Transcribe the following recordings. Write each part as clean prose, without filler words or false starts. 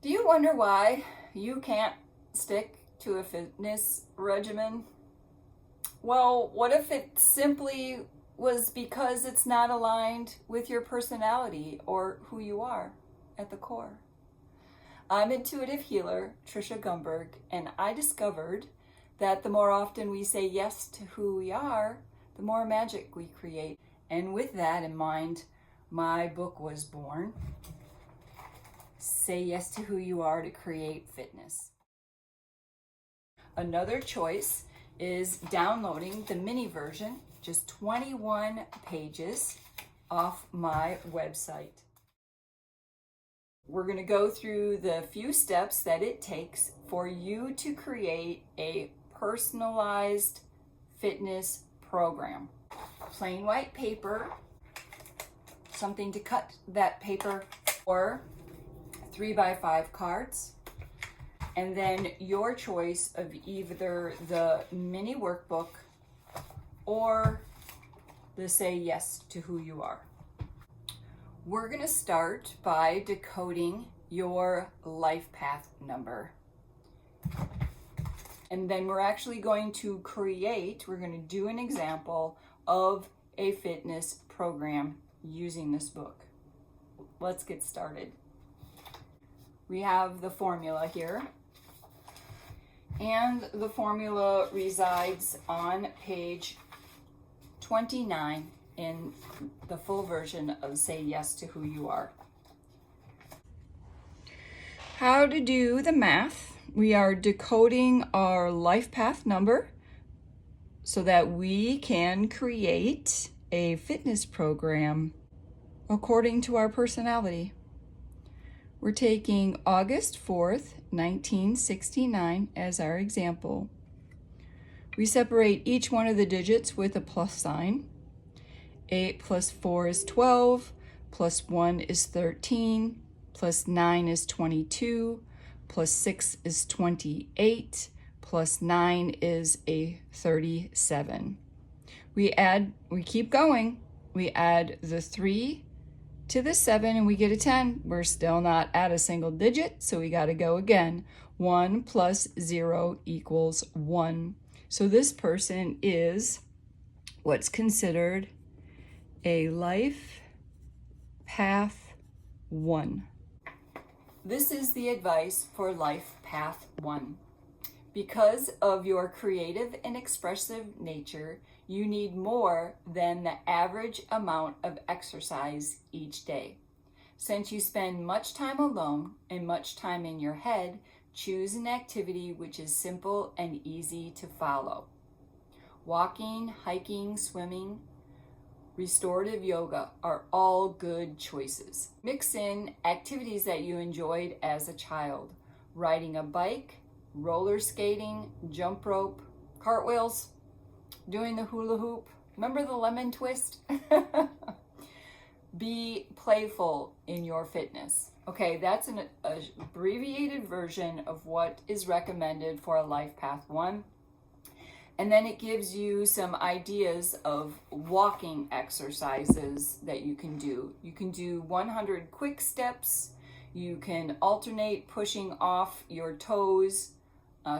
Do you wonder why you can't stick to a fitness regimen? Well, what if it simply was because it's not aligned with your personality or who you are at the core? I'm intuitive healer Trisha Gumberg, and I discovered that the more often we say yes to who we are, the more magic we create. And with that in mind, my book was born. Say Yes to Who You Are to Create Fitness. Another choice is downloading the mini version, just 21 pages off my website. We're going to go through the few steps that it takes for you to create a personalized fitness program. Plain white paper, something to cut that paper, or 3x5 cards, and then your choice of either the mini workbook or the Say Yes to Who You Are. We're going to start by decoding your life path number. And then we're actually going to we're going to do an example of a fitness program using this book. Let's get started. We have the formula here, and the formula resides on page 29 in the full version of Say Yes to Who You Are. How to do the math. We are decoding our life path number so that we can create a fitness program according to our personality. We're taking August 4th, 1969 as our example. We separate each one of the digits with a plus sign. 8 plus 4 is 12, plus 1 is 13, plus 9 is 22, plus 6 is 28, plus 9 is a 37. We keep going. We add the 3 to the 7 and we get a 10. We're still not at a single digit, so we got to go again. 1 plus 0 equals 1. So this person is what's considered a life path 1. This is the advice for life path 1. Because of your creative and expressive nature, you need more than the average amount of exercise each day. Since you spend much time alone and much time in your head, choose an activity which is simple and easy to follow. Walking, hiking, swimming, restorative yoga are all good choices. Mix in activities that you enjoyed as a child. Riding a bike, roller skating, jump rope, cartwheels, doing the hula hoop. Remember the lemon twist? Be playful in your fitness. Okay, that's an abbreviated version of what is recommended for a life path 1. And then it gives you some ideas of walking exercises that you can do. You can do 100 quick steps. You can alternate pushing off your toes,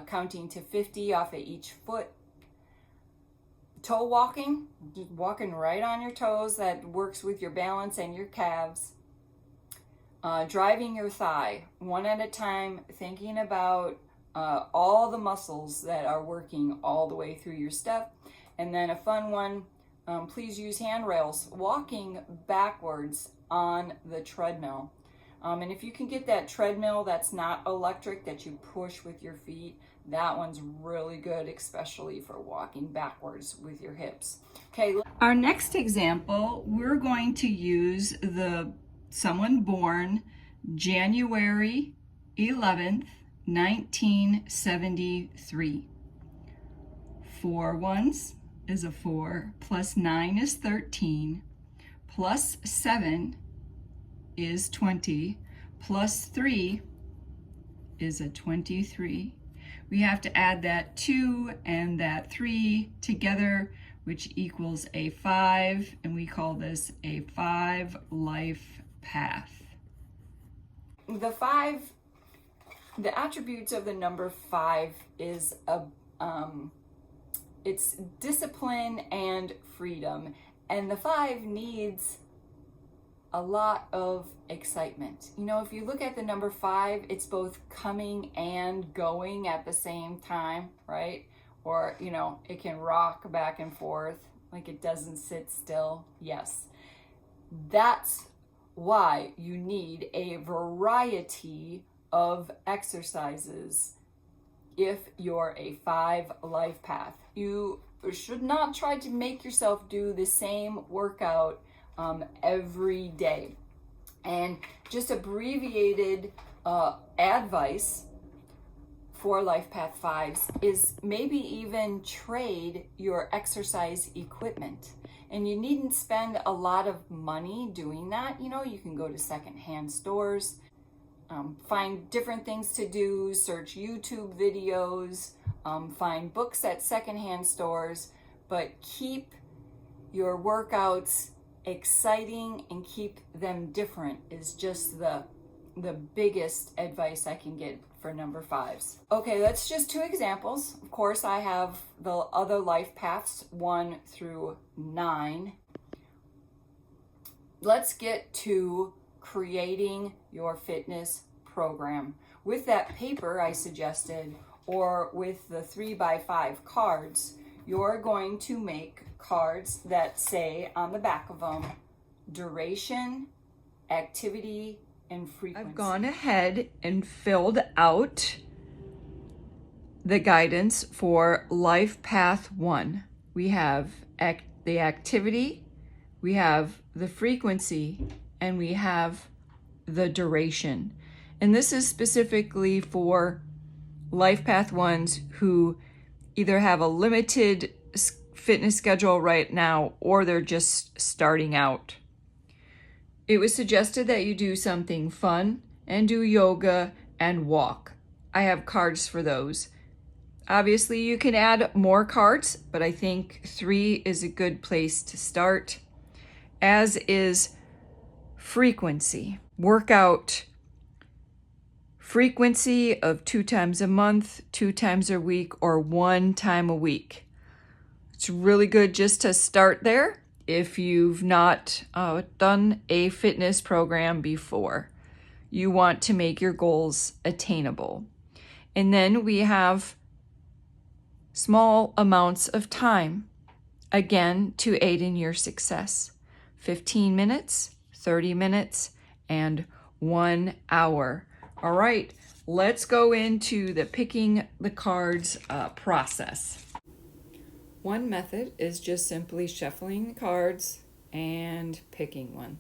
counting to 50 off of each foot. Toe walking, just walking right on your toes. That works with your balance and your calves. Driving your thigh, one at a time, thinking about all the muscles that are working all the way through your step. And then a fun one, please use handrails, walking backwards on the treadmill. And if you can get that treadmill that's not electric, that you push with your feet, that one's really good, especially for walking backwards with your hips. Okay, our next example, we're going to use someone born January 11th, 1973. 4 ones is a 4, plus 9 is 13, plus 7 is 20, plus 3 is a 23. We have to add that 2 and that 3 together, which equals a 5, and we call this a 5 life path. The 5 The attributes of the number 5 is it's discipline and freedom. And the 5 needs a lot of excitement. You know, if you look at the number 5, it's both coming and going at the same time, right? Or, you know, it can rock back and forth, like it doesn't sit still. Yes. That's why you need a variety of exercises if you're a 5 life path. You should not try to make yourself do the same workout every day. And just abbreviated advice for life path 5s is maybe even trade your exercise equipment. And you needn't spend a lot of money doing that. You know, you can go to secondhand stores, find different things to do, search YouTube videos, find books at secondhand stores, but keep your workouts exciting and keep them different is just the biggest advice I can get for number 5s. Okay, that's just 2 examples. Of course, I have the other life paths 1 through 9. Let's get to creating your fitness program. With that paper I suggested, or with the 3x5 cards, you're going to make cards that say on the back of them, duration, activity, and frequency. I've gone ahead and filled out the guidance for Life Path 1. We have the activity, we have the frequency, and we have the duration. And this is specifically for Life Path 1s who either have a limited fitness schedule right now or they're just starting out. It was suggested that you do something fun and do yoga and walk. I have cards for those. Obviously, you can add more cards, but I think 3 is a good place to start, as is frequency. Workout frequency of 2 times a month, 2 times a week, or 1 time a week. It's really good just to start there if you've not done a fitness program before. You want to make your goals attainable. And then we have small amounts of time, again, to aid in your success. 15 minutes, 30 minutes, and 1 hour. All right, let's go into the picking the cards process. One method is just simply shuffling the cards and picking one.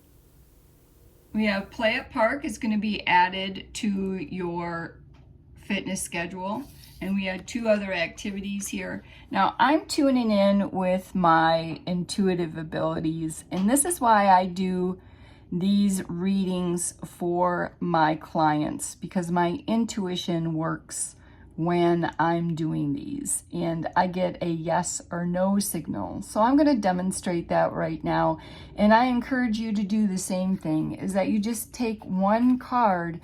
We have Play at Park is going to be added to your fitness schedule. And we had 2 other activities here. Now I'm tuning in with my intuitive abilities, and this is why I do these readings for my clients, because my intuition works when I'm doing these and I get a yes or no signal. So I'm going to demonstrate that right now, and I encourage you to do the same thing, is that you just take one card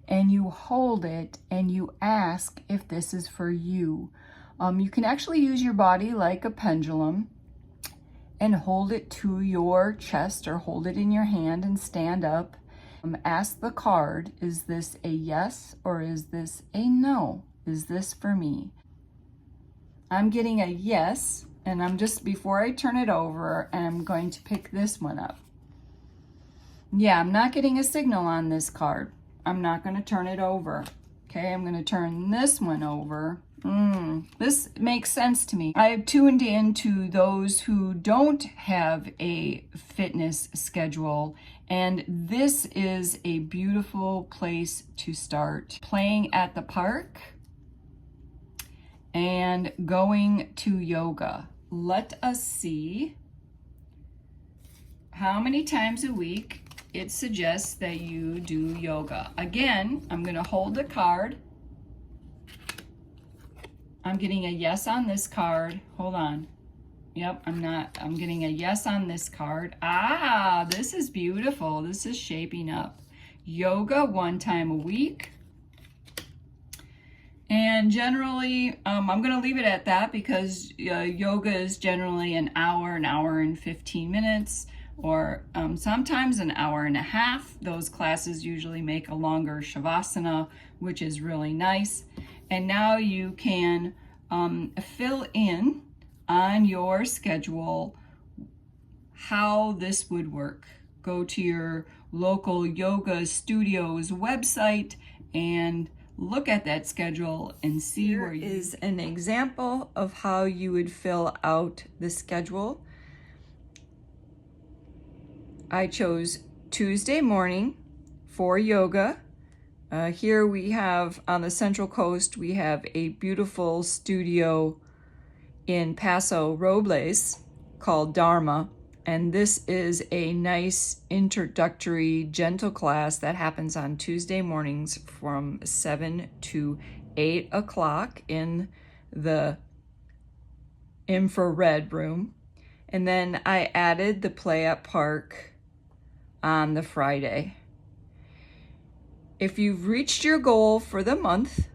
and you hold it and you ask if this is for you. You can actually use your body like a pendulum and hold it to your chest or hold it in your hand and stand up. Ask the card, is this a yes or is this a no? Is this for me? I'm getting a yes, and I'm just, before I turn it over, I'm going to pick this one up. Yeah, I'm not getting a signal on this card. I'm not going to turn it over. Okay, I'm going to turn this one over. This makes sense to me. I have tuned into those who don't have a fitness schedule, and this is a beautiful place to start. Playing at the park and going to yoga. Let us see how many times a week it suggests that you do yoga. Again, I'm going to hold the card. I'm getting a yes on this card. Hold on. Yep, I'm getting a yes on this card. Ah, this is beautiful. This is shaping up. Yoga 1 time a week. And generally, I'm going to leave it at that because yoga is generally an hour and 15 minutes, or sometimes an hour and a half. Those classes usually make a longer shavasana, which is really nice. And now you can fill in on your schedule how this would work. Go to your local yoga studio's website and look at that schedule and see where you... Here is an example of how you would fill out the schedule. I chose Tuesday morning for yoga. Here we have, on the Central Coast, we have a beautiful studio in Paso Robles called Dharma. And this is a nice introductory gentle class that happens on Tuesday mornings from 7 to 8 o'clock in the infrared room. And then I added the play at park on the Friday. If you've reached your goal for the month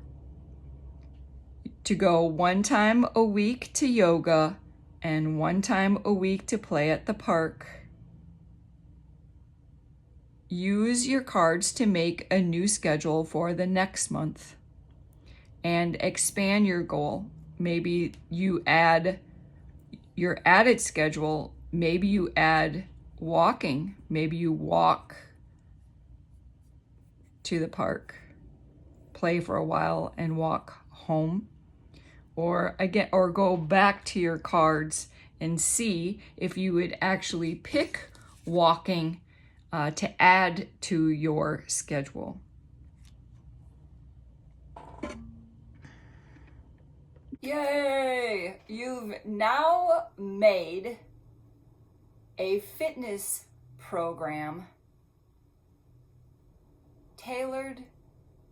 to go 1 time a week to yoga and 1 time a week to play at the park, use your cards to make a new schedule for the next month and expand your goal. Maybe you add your added schedule, maybe you add walking, maybe you walk to the park, play for a while and walk home. Or go back to your cards and see if you would actually pick walking to add to your schedule. Yay! You've now made a fitness program tailored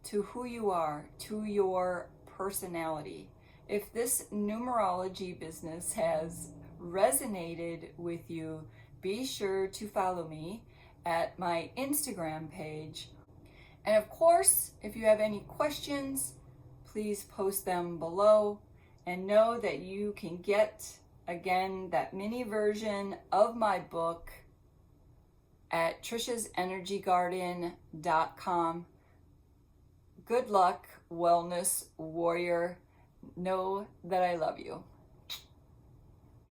to who you are, to your personality. If this numerology business has resonated with you, be sure to follow me at my Instagram page. And of course, if you have any questions, please post them below, and know that you can get, again, that mini version of my book at trishasenergygarden.com. Good luck, wellness warrior. Know that I love you.